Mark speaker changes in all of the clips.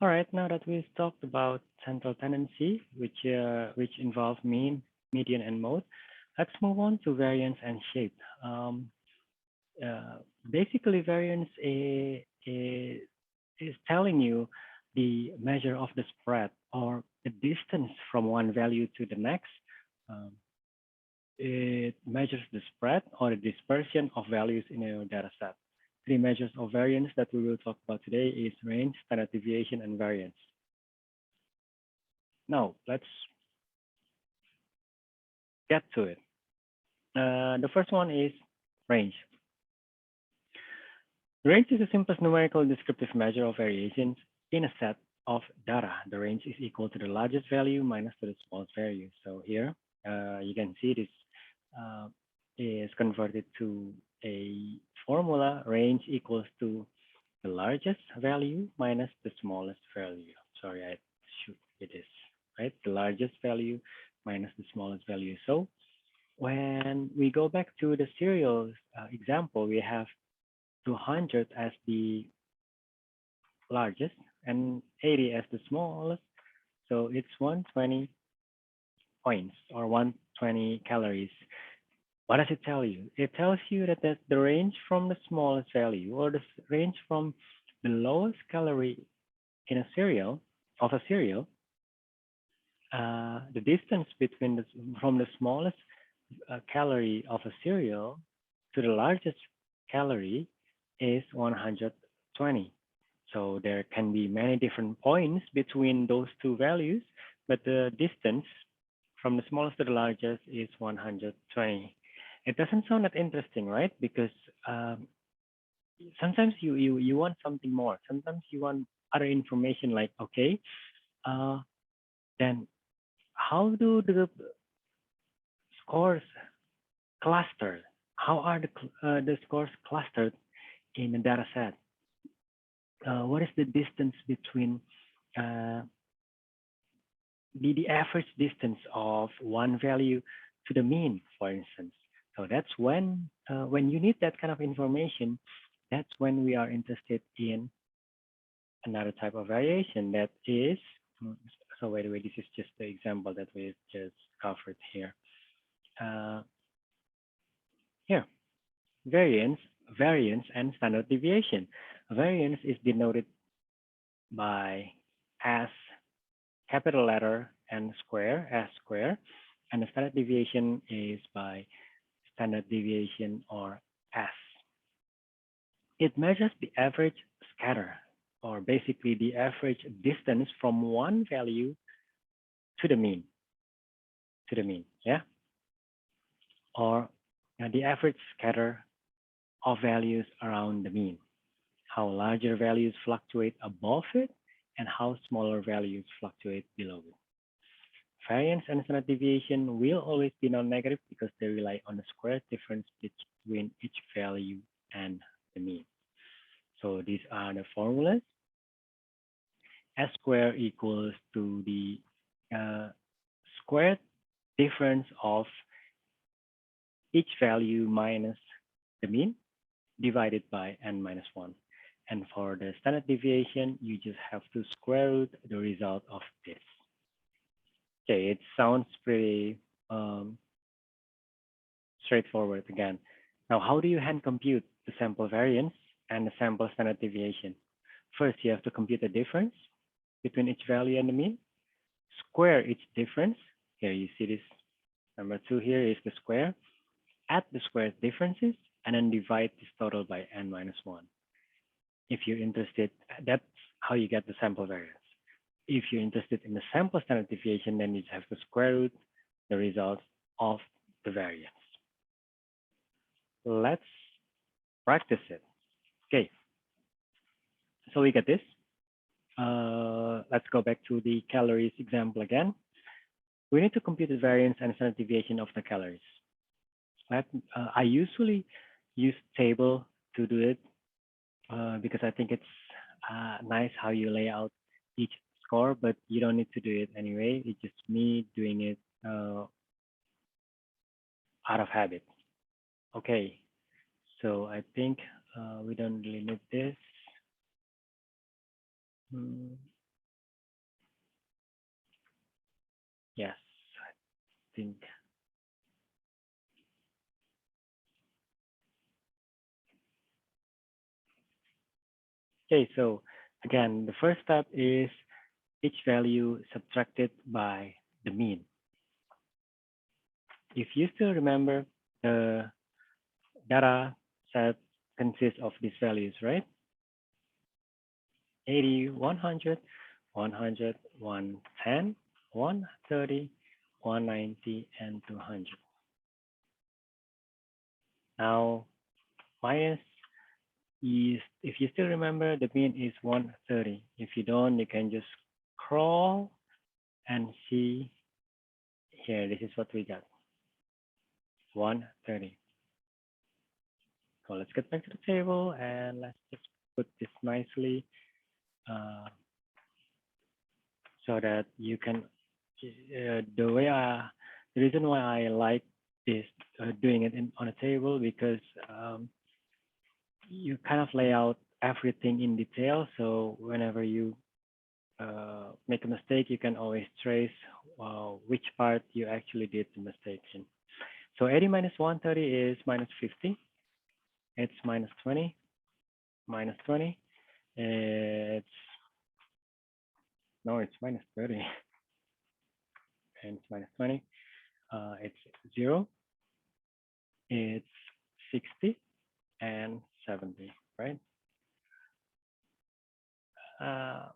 Speaker 1: All right, now that we've talked about central tendency, which involve mean, median, and mode, let's move on to variance and shape. Uh, Basically, variance is telling you the measure of the spread or the distance from one value to the next. Um, it measures the spread or the dispersion of values in a data set. Three measures of variance that we will talk about today is range, standard deviation, and variance. Now, let's get to it. The first one is range. Range is the simplest numerical descriptive measure of variations in a set of data. The range is equal to the largest value minus to the smallest value. So here, you can see this uh, is converted to a formula. Range equals to the largest value minus the smallest value. Sorry, I should it is right. The largest value minus the smallest value. So when we go back to the serial example, we have 200 as the largest and 80 as the smallest. So it's 120 points or 120 calories. What does it tell you? It tells you that the range from the smallest value or the range from the lowest calorie in a cereal of a cereal, the distance between from the smallest calorie of a cereal to the largest calorie is 120. So there can be many different points between those two values, but the distance from the smallest to the largest is 120. It doesn't sound that interesting, right? Because sometimes you want something more. Sometimes you want other information like, okay, uh, then how do the scores cluster? How are the scores clustered in a data set? What is the distance between uh, the average distance of one value to the mean, for instance? So that's when you need that kind of information, that's when we are interested in another type of variation that is, so by the way, this is just the example that we just covered here. Uh, Here, variance, and standard deviation. Variance is denoted by S capital letter and square, S square, and the standard deviation is by standard deviation or S. It measures the average scatter, or basically the average distance from one value to the mean, yeah, or the average scatter of values around the mean, how larger values fluctuate above it and how smaller values fluctuate below it. Variance and standard deviation will always be non-negative because they rely on the square difference between each value and the mean. So these are the formulas. S squared equals to the squared difference of each value minus the mean divided by n minus 1. And for the standard deviation, you just have to square root the result of this. Okay, it sounds pretty straightforward again. Now, how do you hand compute the sample variance and the sample standard deviation? First, you have to compute the difference between each value and the mean, square each difference. Here you see this number 2 here is the square. Add the square differences and then divide this total by n minus 1. If you're interested, that's how you get the sample variance. If you're interested in the sample standard deviation, then you just have to square root the results of the variance. Let's practice it. Okay, so we get this. Let's go back to the calories example again. We need to compute the variance and standard deviation of the calories. I usually use table to do it because I think it's nice how you lay out each score, but you don't need to do it anyway. It's just me doing it out of habit. Okay, so I think we don't really need this. think. Okay, so again, the first step is each value subtracted by the mean. If you still remember, the data set consists of these values, right? 80, 100, 100, 110, 130, 190, and 200. Now, minus is, if you still remember, the mean is 130. If you don't, you can just scroll and see here. This is what we got, 130. So let's get back to the table and let's just put this nicely uh, so that you can, the reason why I like this, doing it on a table, because you kind of lay out everything in detail. So whenever you make a mistake, you can always trace which part you actually did the mistake in. So 80 minus 130 is minus 50. It's minus 20, minus 20. It's, no, it's minus 30. And it's minus 20. It's 0. It's 60 and 70, right? Uh,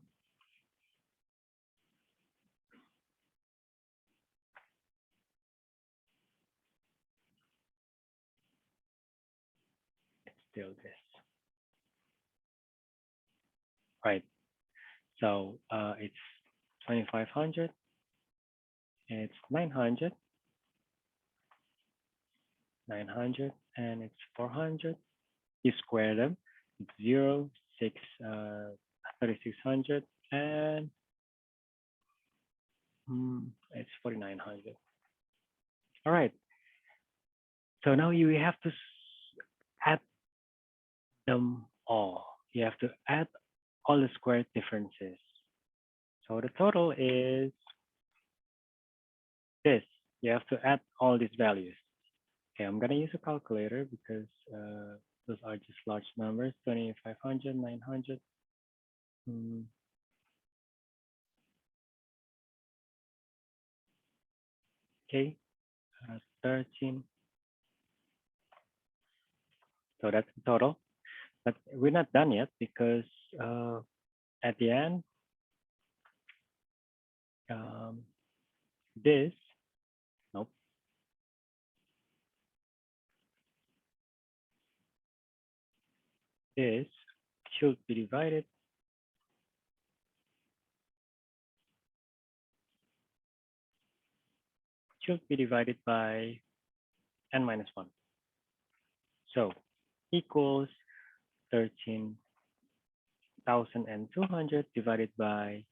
Speaker 1: it's still this, right? So it's 2500. It's 900, 900, and it's 400. You square them. It's 0, 6, 3600, and it's 4900. All right. So now you have to add them all. You have to add all the square differences. So the total is this. You have to add all these values. Okay, I'm gonna use a calculator because those are just large numbers, 2500, 900. Okay, 13. So that's the total. But we're not done yet because at the end, this, nope, this should be divided by n minus 1. So equals 13,200 divided by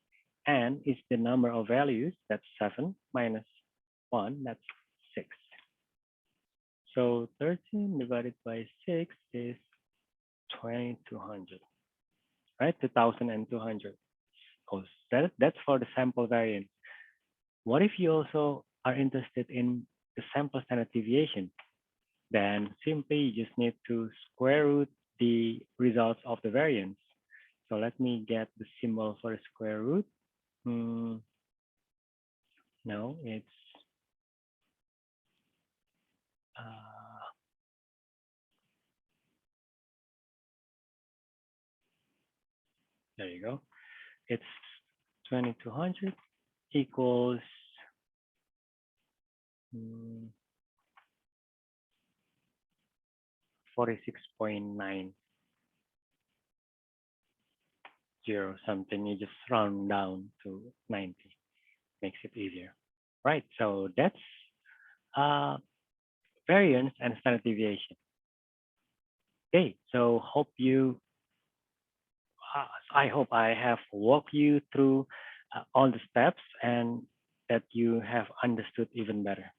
Speaker 1: n is the number of values. That's 7 minus 1. That's 6. So 13 divided by 6 is 2200, right? 2200. Oh, that's for the sample variance. What if you also are interested in the sample standard deviation? Then simply you just need to square root the results of the variance. So let me get the symbol for the square root. No, it's there you go. It's 2200 equals 46.90 something. You just round down to 90. Makes it easier. Right, so that's variance and standard deviation. Okay, so I hope I have walked you through all the steps and that you have understood even better.